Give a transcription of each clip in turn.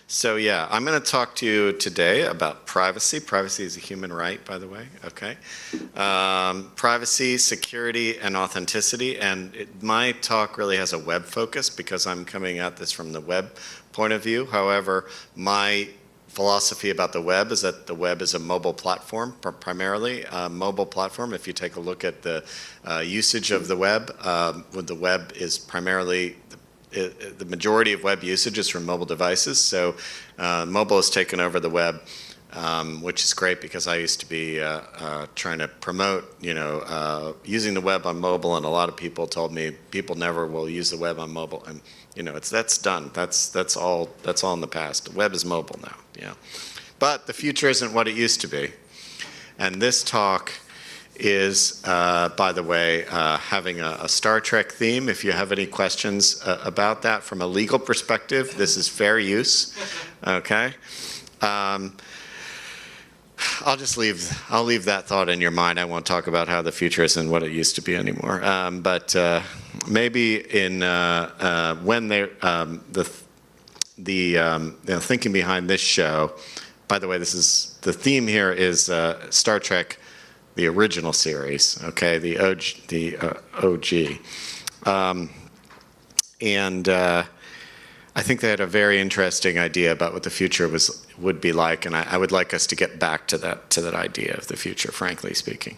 So yeah, I'm going to talk to you today about privacy. Privacy is a human right, by the way, okay? Privacy, security, and authenticity. And my talk really has a web focus because I'm coming at this from the web point of view. However, my philosophy about the web is that the web is a mobile platform, primarily a mobile platform. If you take a look at the usage of the web is primarily the majority of web usage is from mobile devices. So mobile has taken over the web, which is great because I used to be trying to promote, using the web on mobile, and a lot of people told me people never will use the web on mobile, and that's done. That's all in the past. The web is mobile now. Yeah, but the future isn't what it used to be, and this talk is, by the way, having a Star Trek theme. If you have any questions about that from a legal perspective, this is fair use, okay? I'll leave that thought in your mind. I won't talk about how the future isn't what it used to be anymore. But maybe in when the thinking behind this show, by the way, the theme here is Star Trek, the original series, okay, the OG. I think they had a very interesting idea about what the future would be like, and I would like us to get back to that idea of the future, frankly speaking.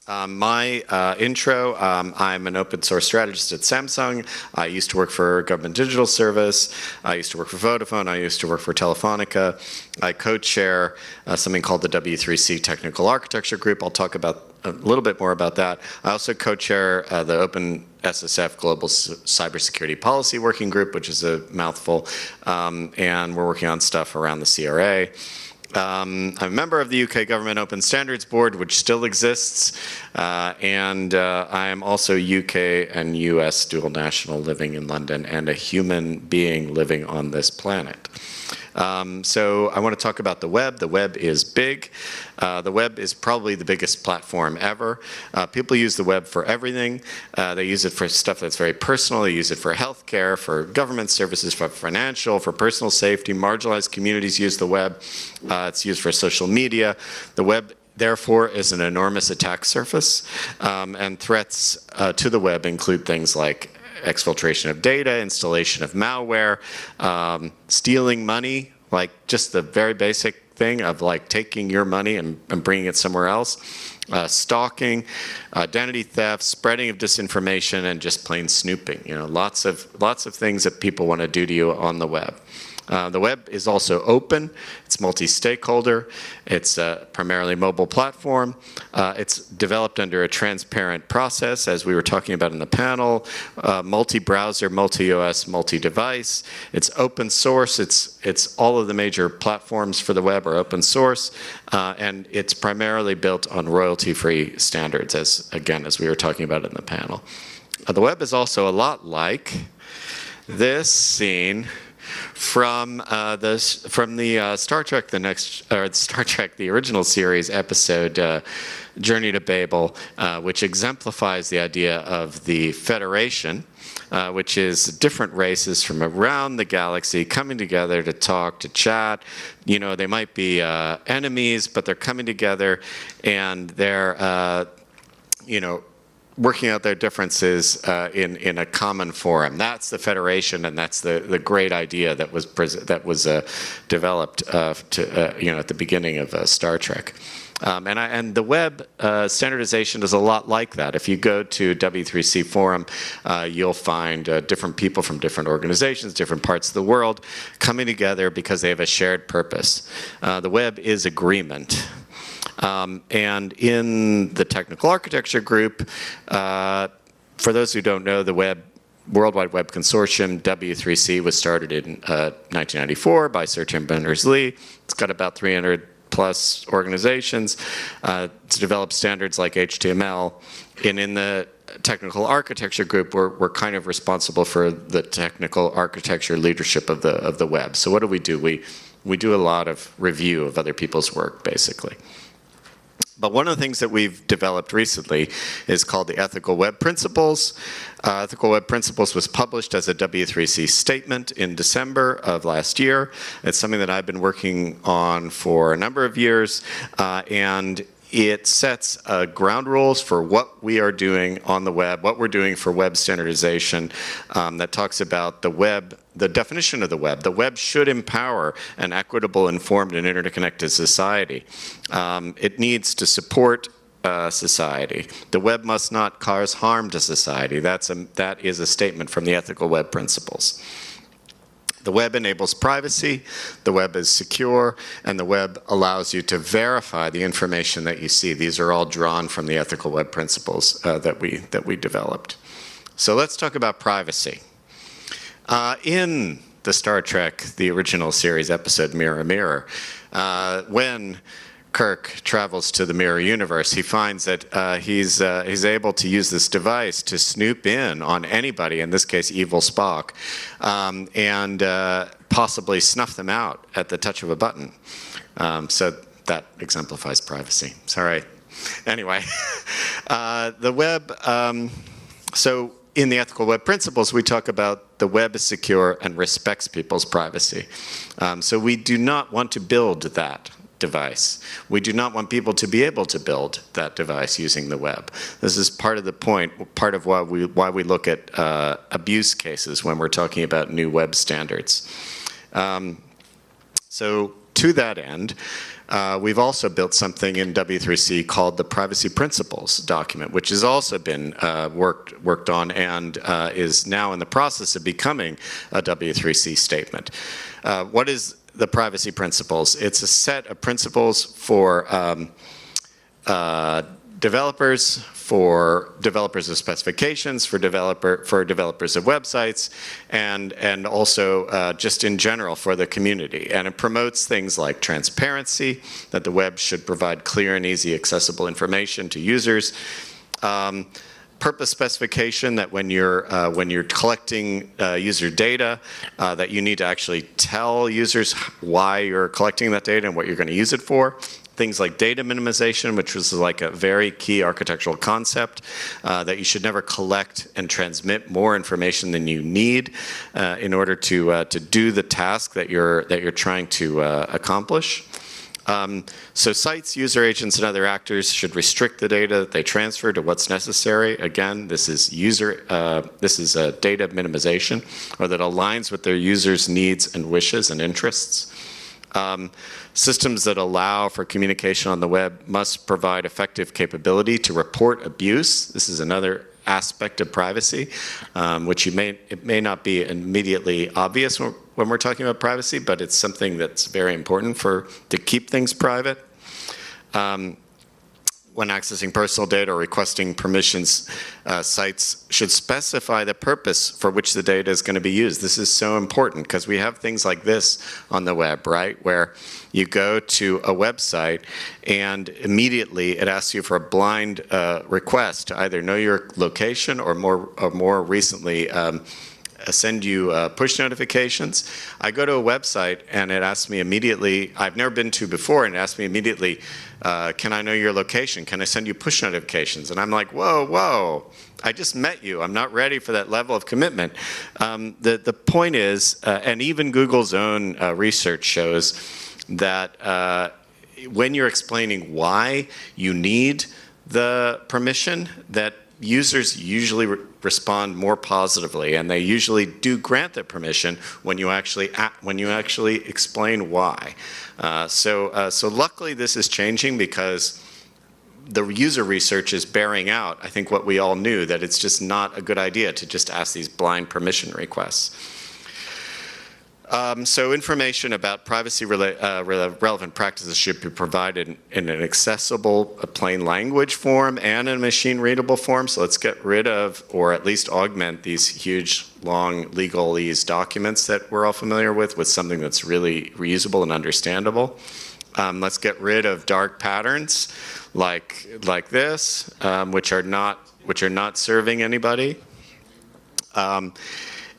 My intro, I'm an open source strategist at Samsung. I used to work for Government Digital Service. I used to work for Vodafone. I used to work for Telefonica. I co-chair something called the W3C Technical Architecture Group. I'll talk about a little bit more about that. I also co-chair the Open SSF Global Cybersecurity Policy Working Group, which is a mouthful, and we're working on stuff around the CRA. I'm a member of the UK Government Open Standards Board, which still exists, and I am also UK and US dual national living in London and a human being living on this planet. So I want to talk about the web. The web is big. The web is probably the biggest platform ever. People use the web for everything. They use it for stuff that's very personal. They use it for healthcare, for government services, for financial, for personal safety. Marginalized communities use the web. It's used for social media. The web, therefore, is an enormous attack surface. And threats to the web include things like exfiltration of data, installation of malware, stealing money, like just the very basic thing of like taking your money and bringing it somewhere else, stalking, identity theft, spreading of disinformation, and just plain snooping. Lots of things that people want to do to you on the web. The web is also open. It's multi-stakeholder. It's a primarily mobile platform. It's developed under a transparent process, as we were talking about in the panel, multi-browser, multi-OS, multi-device. It's open source. It's all of the major platforms for the web are open source, and it's primarily built on royalty-free standards, as we were talking about in the panel. The web is also a lot like this scene from the Star Trek the original series episode Journey to Babel, which exemplifies the idea of the Federation, which is different races from around the galaxy coming together to talk, to chat. They might be enemies, but they're coming together and they're working out their differences in a common forum. That's the Federation, and that's the great idea that was developed at the beginning of Star Trek. And the web standardization is a lot like that. If you go to W3C Forum, you'll find different people from different organizations, different parts of the world coming together because they have a shared purpose. The web is agreement. And in the Technical Architecture Group, for those who don't know, the World Wide Web Consortium, W3C, was started in 1994 by Sir Tim Berners-Lee. It's got about 300 plus organizations to develop standards like HTML. And in the Technical Architecture Group, we're kind of responsible for the technical architecture leadership of the web. So what do? We do a lot of review of other people's work, basically. But one of the things that we've developed recently is called the Ethical Web Principles. Ethical Web Principles was published as a W3C statement in December of last year. It's something that I've been working on for a number of years, and it sets ground rules for what we are doing on the web, what we're doing for web standardization, that talks about the web, the definition of the web. The web should empower an equitable, informed, and interconnected society. It needs to support society. The web must not cause harm to society. That is a statement from the Ethical Web Principles. The web enables privacy, the web is secure, and the web allows you to verify the information that you see. These are all drawn from the Ethical Web Principles that we developed. So let's talk about privacy. In the Star Trek, the original series episode Mirror Mirror, when Kirk travels to the mirror universe, he finds that he's able to use this device to snoop in on anybody, in this case evil Spock, and possibly snuff them out at the touch of a button. So that exemplifies privacy. Sorry. Anyway, the web, so in the Ethical Web Principles, we talk about the web is secure and respects people's privacy. So we do not want to build that device. We do not want people to be able to build that device using the web. This is part of the point, part of why we look at abuse cases when we're talking about new web standards. So to that end, we've also built something in W3C called the Privacy Principles document, which has also been worked on and is now in the process of becoming a W3C statement. What is the Privacy Principles? It's a set of principles for developers of specifications, for developers of websites, and also just in general for the community. And it promotes things like transparency, that the web should provide clear and easy accessible information to users. Purpose specification, that when you're collecting user data, that you need to actually tell users why you're collecting that data and what you're going to use it for. Things like data minimization, which was like a very key architectural concept, that you should never collect and transmit more information than you need in order to do the task that you're trying to accomplish. So sites, user agents, and other actors should restrict the data that they transfer to what's necessary. Again, this is data minimization, or that aligns with their users' needs and wishes and interests. Systems that allow for communication on the web must provide effective capability to report abuse. This is another aspect of privacy, which it may not be immediately obvious when we're talking about privacy, but it's something that's very important to keep things private. When accessing personal data or requesting permissions, sites should specify the purpose for which the data is going to be used. This is so important because we have things like this on the web, right? Where you go to a website and immediately it asks you for a blind request to either know your location or more recently send you push notifications. I go to a website and it asks me immediately, I've never been to before, and it asks me immediately, can I know your location? Can I send you push notifications? And I'm like, whoa, I just met you. I'm not ready for that level of commitment. The point is, and even Google's own research shows that when you're explaining why you need the permission, that users usually respond more positively, and they usually do grant that permission when you actually explain why. So luckily this is changing because the user research is bearing out, I think, what we all knew, that it's just not a good idea to just ask these blind permission requests. So information about privacy relevant practices should be provided in an accessible, plain language form and in a machine readable form. So let's get rid of, or at least augment, these huge, long legalese documents that we're all familiar with something that's really reusable and understandable. Let's get rid of dark patterns like which are not serving anybody.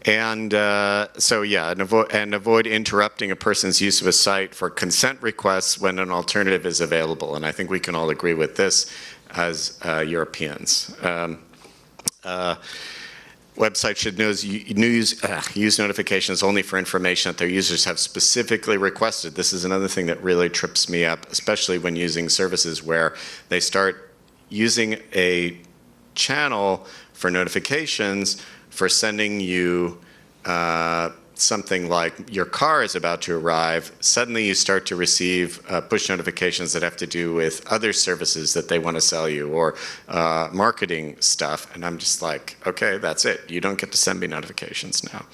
And and avoid interrupting a person's use of a site for consent requests when an alternative is available. And I think we can all agree with this as Europeans. Websites should use notifications only for information that their users have specifically requested. This is another thing that really trips me up, especially when using services where they start using a channel for notifications for sending you something like your car is about to arrive. Suddenly you start to receive push notifications that have to do with other services that they want to sell you, or marketing stuff. And I'm just like, okay, that's it. You don't get to send me notifications now.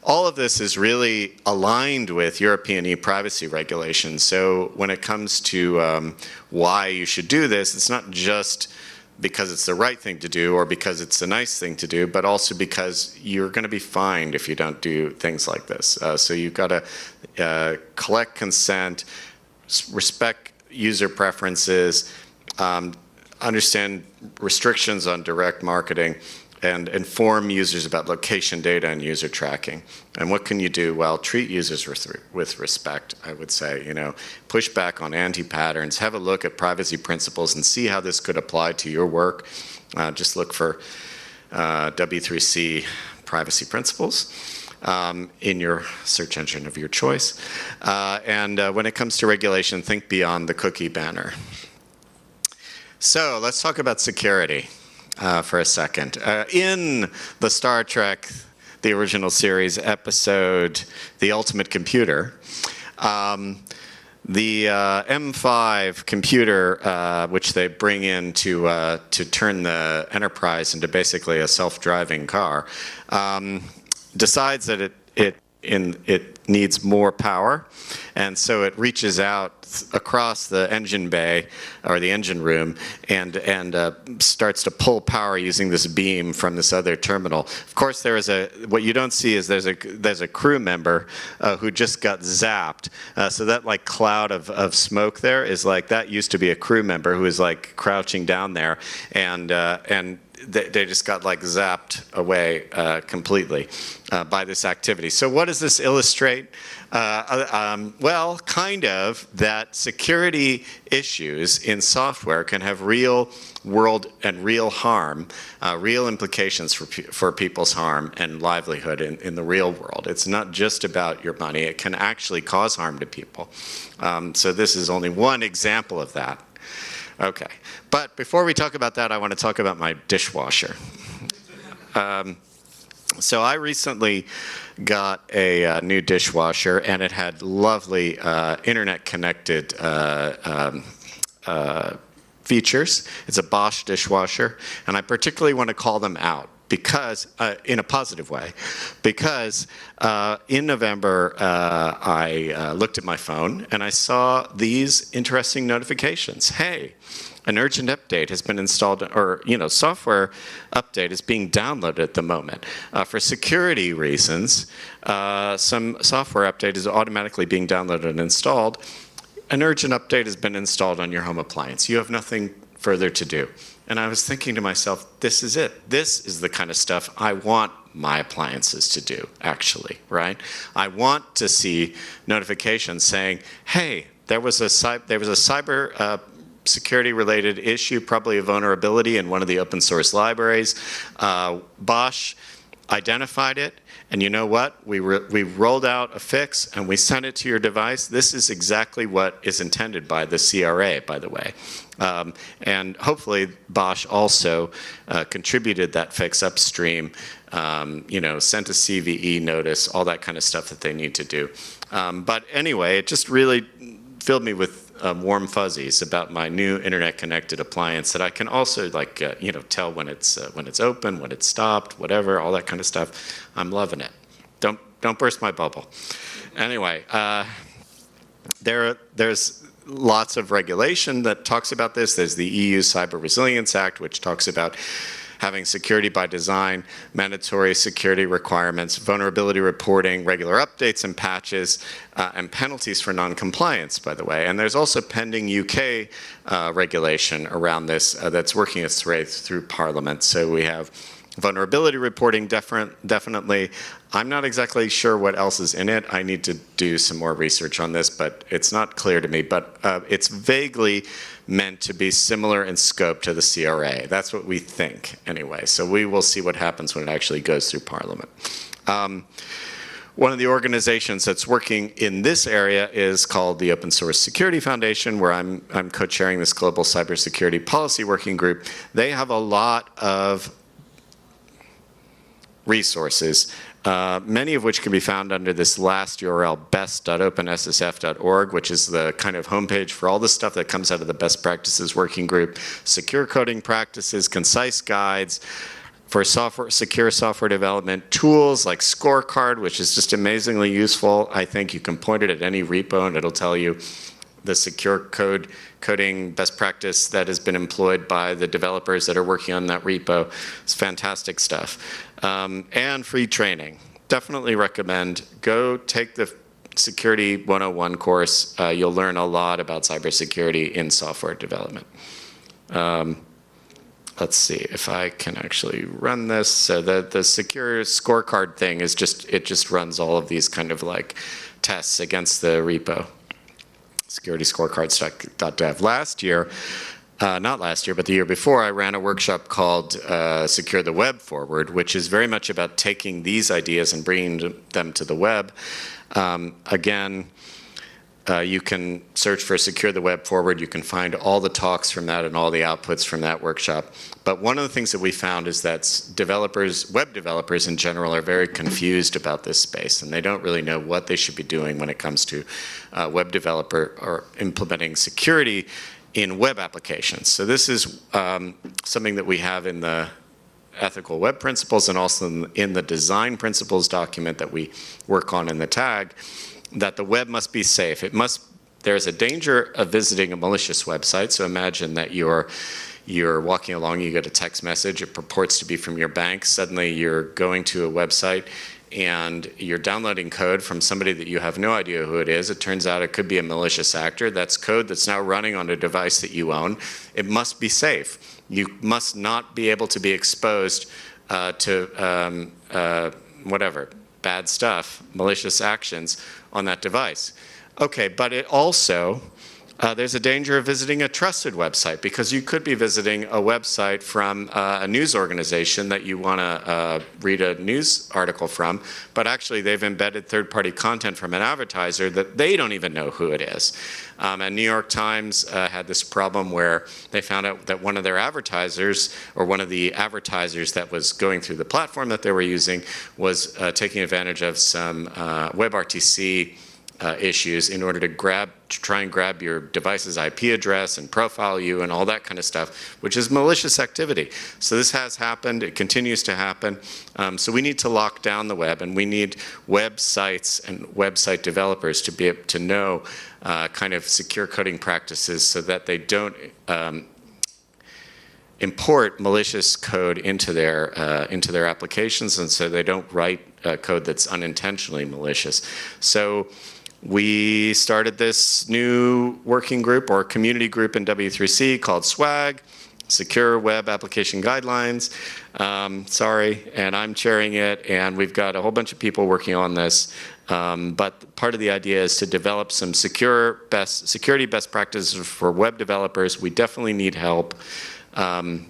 All of this is really aligned with European e-privacy regulations. So when it comes to why you should do this, it's not just because it's the right thing to do or because it's a nice thing to do, but also because you're going to be fined if you don't do things like this. So you've got to collect consent, respect user preferences, understand restrictions on direct marketing, and inform users about location data and user tracking. And what can you do? Well, treat users with respect, I would say. You know, push back on anti-patterns, have a look at privacy principles and see how this could apply to your work. Just look for W3C privacy principles in your search engine of your choice. And when it comes to regulation, think beyond the cookie banner. So let's talk about security. For a second. In the Star Trek, the original series episode, The Ultimate Computer, the M5 computer, which they bring in to turn the Enterprise into basically a self-driving car, decides that it needs more power, and so it reaches out across the engine bay or the engine room and starts to pull power using this beam from this other terminal. Of course, what you don't see is there's a crew member who just got zapped. So that like cloud of smoke there is like, that used to be a crew member who was like crouching down there, and they just got like zapped away completely by this activity. So what does this illustrate? Well, kind of that security issues in software can have real world and real harm, real implications for people's harm and livelihood in the real world. It's not just about your money. It can actually cause harm to people. So this is only one example of that. Okay, but before we talk about that, I want to talk about my dishwasher. So I recently got a new dishwasher, and it had lovely internet-connected features. It's a Bosch dishwasher, and I particularly want to call them out because, in a positive way, because in November I looked at my phone and I saw these interesting notifications. Hey, an urgent update has been installed, or software update is being downloaded at the moment. For security reasons, some software update is automatically being downloaded and installed. An urgent update has been installed on your home appliance. You have nothing further to do. And I was thinking to myself, this is it. This is the kind of stuff I want my appliances to do, actually, right? I want to see notifications saying, hey, there was a cyber security-related issue, probably a vulnerability in one of the open source libraries. Bosch identified it, and you know what? We rolled out a fix, and we sent it to your device. This is exactly what is intended by the CRA, by the way. And hopefully Bosch also contributed that fix upstream, sent a CVE notice, all that kind of stuff that they need to do. But anyway, it just really filled me with warm fuzzies about my new internet-connected appliance that I can also tell when it's open, when it's stopped, whatever, all that kind of stuff. I'm loving it. Don't burst my bubble. Anyway, there's lots of regulation that talks about this. There's the EU Cyber Resilience Act, which talks about having security by design, mandatory security requirements, vulnerability reporting, regular updates and patches, and penalties for non-compliance, by the way. And there's also pending UK regulation around this that's working its way through Parliament. So we have Vulnerability reporting, definitely. I'm not exactly sure what else is in it. I need to do some more research on this, but it's not clear to me. But it's vaguely meant to be similar in scope to the CRA. That's what we think, anyway. So we will see what happens when it actually goes through Parliament. One of the organizations that's working in this area is called the Open Source Security Foundation, where I'm co-chairing this global cybersecurity policy working group. They have a lot of resources, many of which can be found under this last URL, best.openssf.org, which is the kind of homepage for all the stuff that comes out of the best practices working group, secure coding practices, concise guides for secure software development, tools like Scorecard, which is just amazingly useful. I think you can point it at any repo and it'll tell you the secure coding best practice that has been employed by the developers that are working on that repo. It's fantastic stuff. And free training. Definitely recommend go take the Security 101 course. You'll learn a lot about cybersecurity in software development. Let's see if I can actually run this. So the secure scorecard thing is it just runs all of these kind of like tests against the repo. securityscorecards.dev. Last year, not last year, but the year before, I ran a workshop called Secure the Web Forward, which is very much about taking these ideas and bringing them to the web. Again, you can search for Secure the Web Forward. You can find all the talks from that and all the outputs from that workshop. But one of the things that we found is that web developers in general, are very confused about this space, and they don't really know what they should be doing when it comes to web developer or implementing security in web applications. So this is something that we have in the ethical web principles and also in the design principles document that we work on in the tag, that the web must be safe. There's a danger of visiting a malicious website. So imagine that you're walking along, you get a text message, it purports to be from your bank. Suddenly you're going to a website and you're downloading code from somebody that you have no idea who it is. It turns out it could be a malicious actor. That's code that's now running on a device that you own. It must be safe. You must not be able to be exposed to whatever, bad stuff, malicious actions on that device. Okay, but it also, there's a danger of visiting a trusted website, because you could be visiting a website from a news organization that you want to read a news article from, but actually they've embedded third-party content from an advertiser that they don't even know who it is. And New York Times had this problem where they found out that one of their advertisers, or one of the advertisers that was going through the platform that they were using, was taking advantage of some WebRTC issues in order to try and grab your device's IP address and profile you and all that kind of stuff, which is malicious activity. So this has happened, it continues to happen. So we need to lock down the web, and we need websites and website developers to be able to know kind of secure coding practices so that they don't import malicious code into their applications, and so they don't write code that's unintentionally malicious. So we started this new working group or community group in W3C called SWAG, Secure Web Application Guidelines. And I'm chairing it, and we've got a whole bunch of people working on this. But part of the idea is to develop some security best practices for web developers. We definitely need help on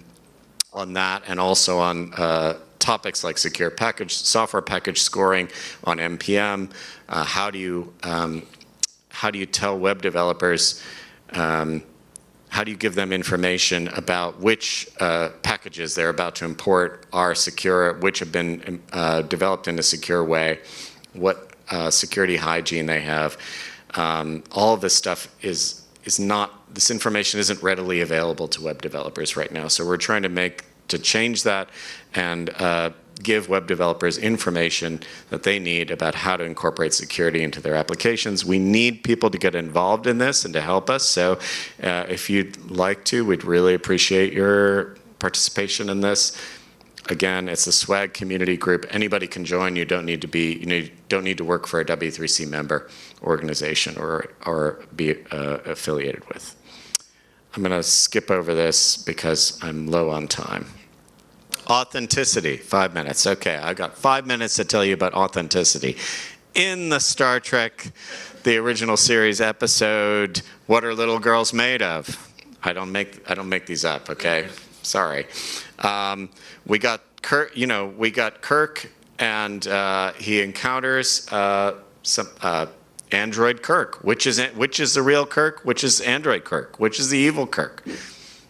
that, and also on topics like secure software package scoring on NPM. How do you tell web developers, how do you give them information about which packages they're about to import are secure, which have been developed in a secure way, what security hygiene they have. All of this stuff this information isn't readily available to web developers right now. So we're trying to change that and give web developers information that they need about how to incorporate security into their applications. We need people to get involved in this and to help us. So if you'd like to, we'd really appreciate your participation in this. Again, it's a SWAG community group. Anybody can join. You don't need to work for a W3C member organization or be affiliated with. I'm going to skip over this because I'm low on time. Authenticity, 5 minutes. Okay, I've got 5 minutes to tell you about authenticity. In the Star Trek, the original series episode, What Are Little Girls Made Of? I don't make these up, okay? Sorry. We got Kirk, and he encounters some android Kirk. Which is the real Kirk? Which is android Kirk? Which is the evil Kirk?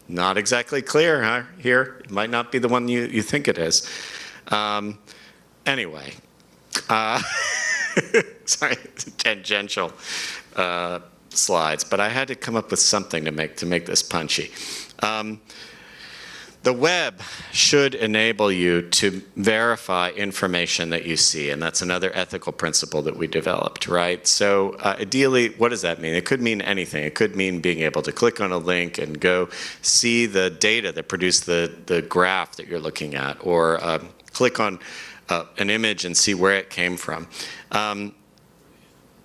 Not exactly clear, huh? Here, it might not be the one you think it is. Anyway, sorry, tangential slides, but I had to come up with something to make this punchy. The web should enable you to verify information that you see, and that's another ethical principle that we developed, right? So ideally, what does that mean? It could mean anything. It could mean being able to click on a link and go see the data that produced the graph that you're looking at, or click on an image and see where it came from.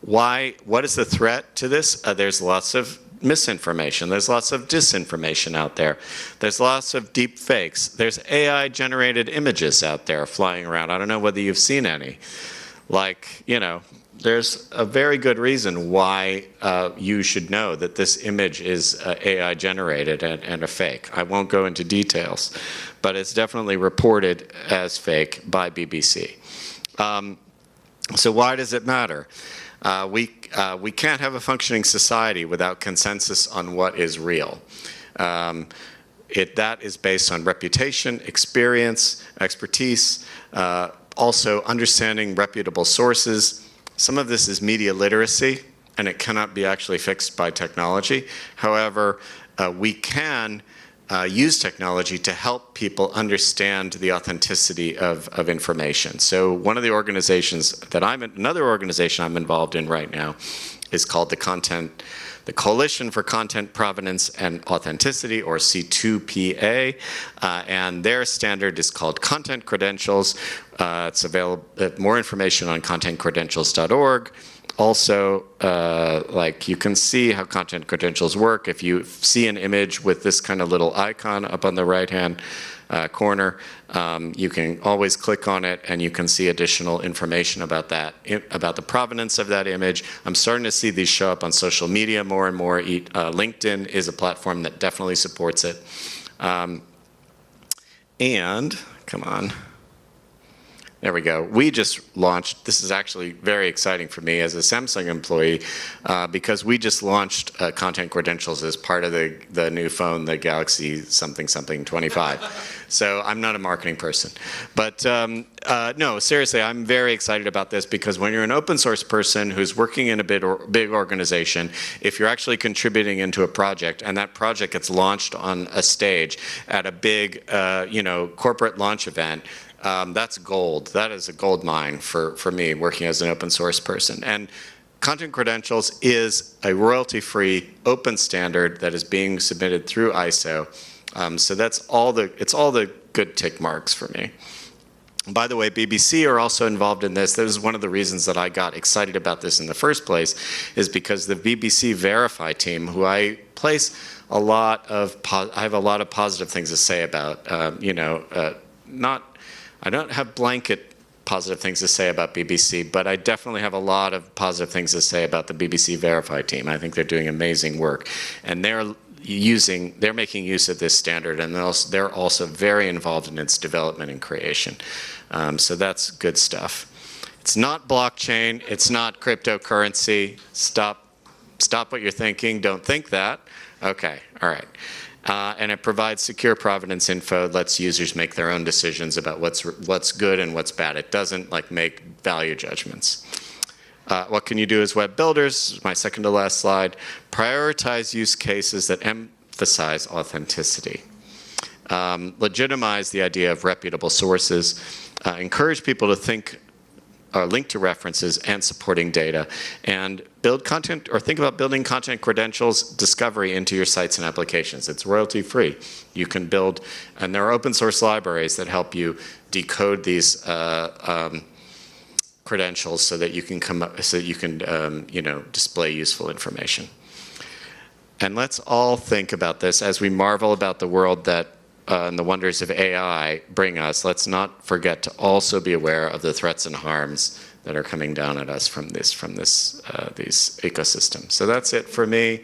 What is the threat to this? There's lots of misinformation. There's lots of disinformation out there. There's lots of deep fakes. There's AI-generated images out there flying around. I don't know whether you've seen any. Like, there's a very good reason why you should know that this image is AI-generated and a fake. I won't go into details, but it's definitely reported as fake by BBC. So why does it matter? We can't have a functioning society without consensus on what is real. That is based on reputation, experience, expertise, also understanding reputable sources. Some of this is media literacy, and it cannot be actually fixed by technology. However, we can use technology to help people understand the authenticity of information. So one of the organizations that another organization I'm involved in right now is called the Coalition for Content Provenance and Authenticity, or C2PA, and their standard is called Content Credentials. It's available, more information on contentcredentials.org. Also, you can see how content credentials work. If you see an image with this kind of little icon up on the right-hand corner, you can always click on it and you can see additional information about that, about the provenance of that image. I'm starting to see these show up on social media more and more. LinkedIn is a platform that definitely supports it. And, come on. There we go. We just launched, this is actually very exciting for me as a Samsung employee, because we just launched Content Credentials as part of the new phone, the Galaxy something 25. So I'm not a marketing person. But no, seriously, I'm very excited about this, because when you're an open source person who's working in a big organization, if you're actually contributing into a project and that project gets launched on a stage at a big corporate launch event, that's gold. That is a gold mine for me working as an open source person. And Content Credentials is a royalty-free open standard that is being submitted through ISO. So it's all the good tick marks for me. By the way, BBC are also involved in this. This is one of the reasons that I got excited about this in the first place, is because the BBC Verify team, who I place I have a lot of positive things to say about, I don't have blanket positive things to say about BBC, but I definitely have a lot of positive things to say about the BBC Verify team. I think they're doing amazing work, and they're making use of this standard, and they're also very involved in its development and creation. So that's good stuff. It's not blockchain. It's not cryptocurrency. Stop what you're thinking. Don't think that. Okay. All right. And it provides secure provenance info, lets users make their own decisions about what's good and what's bad. It doesn't make value judgments. What can you do as web builders? My second to last slide. Prioritize use cases that emphasize authenticity. Legitimize the idea of reputable sources. Encourage people to think link to references and supporting data, and build content, or think about building content credentials discovery into your sites and applications. It's royalty free. You can build, and there are open source libraries that help you decode these credentials so that you can display useful information. And let's all think about this as we marvel about the world that and the wonders of AI bring us, let's not forget to also be aware of the threats and harms that are coming down at us from these ecosystems. So that's it for me.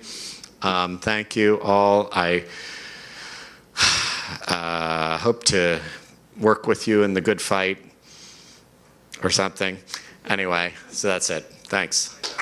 Thank you all. I hope to work with you in the good fight or something. Anyway, so that's it. Thanks.